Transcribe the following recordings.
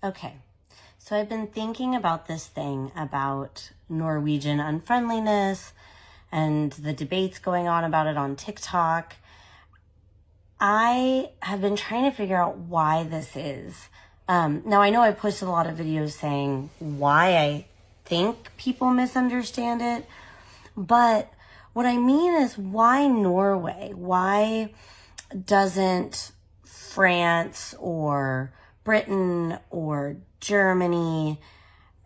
Okay, so I've been thinking about this thing about Norwegian unfriendliness and the debates going on about it on TikTok. I have been trying to figure out why this is. Now, I know I posted a lot of videos saying why I think people misunderstand it, but what I mean is why Norway? Why doesn't France or Britain or Germany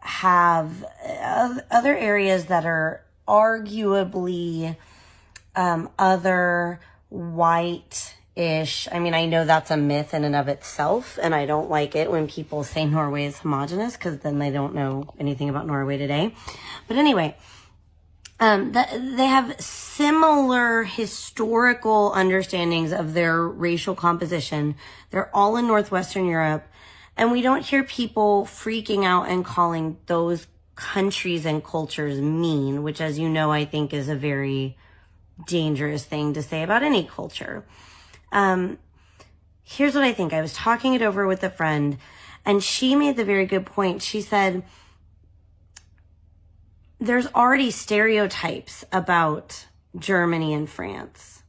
have other areas that are arguably other white-ish? I mean, I know that's a myth in and of itself, and I don't like it when people say Norway is homogenous, because then they don't know anything about Norway today. But anyway, they have similar historical understandings of their racial composition. They're all in Northwestern Europe, and we don't hear people freaking out and calling those countries and cultures mean, which, as you know, I think is a very dangerous thing to say about any culture. Here's what I think. I was talking it over with a friend, and she made the very good point. She said, there's already stereotypes about Germany and France.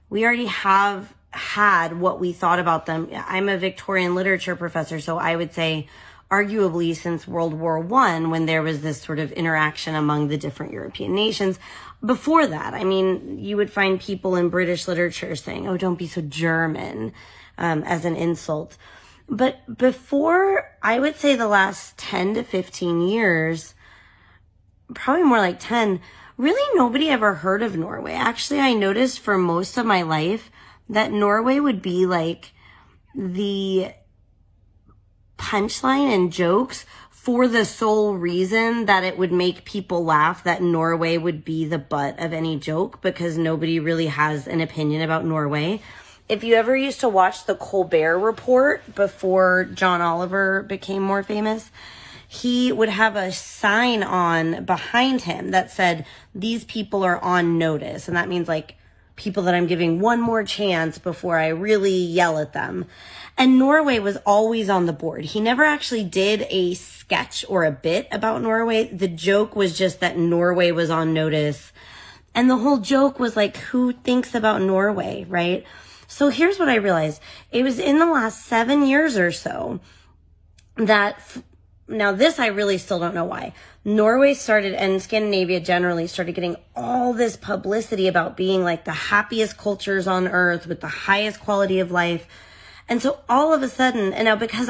We already have had what we thought about them. I'm a Victorian literature professor, so I would say arguably since World War I, when there was this sort of interaction among the different European nations. Before that, I mean, you would find people in British literature saying, oh, don't be so German, as an insult. But before, I would say the last 10 to 15 years, probably more like 10, really nobody ever heard of Norway. Actually, I noticed for most of my life that Norway would be like the punchline and jokes for the sole reason that it would make people laugh, that Norway would be the butt of any joke, because nobody really has an opinion about Norway. If you ever used to watch the Colbert Report before John Oliver became more famous, he would have a sign on behind him that said, these people are on notice. And that means like people that I'm giving one more chance before I really yell at them. And Norway was always on the board. He never actually did a sketch or a bit about Norway. The joke was just that Norway was on notice. And the whole joke was like, who thinks about Norway, right? So here's what I realized. It was in the last 7 years or so that, now this I really still don't know why, Norway started, and Scandinavia generally started getting all this publicity about being like the happiest cultures on earth with the highest quality of life. And so all of a sudden, and now because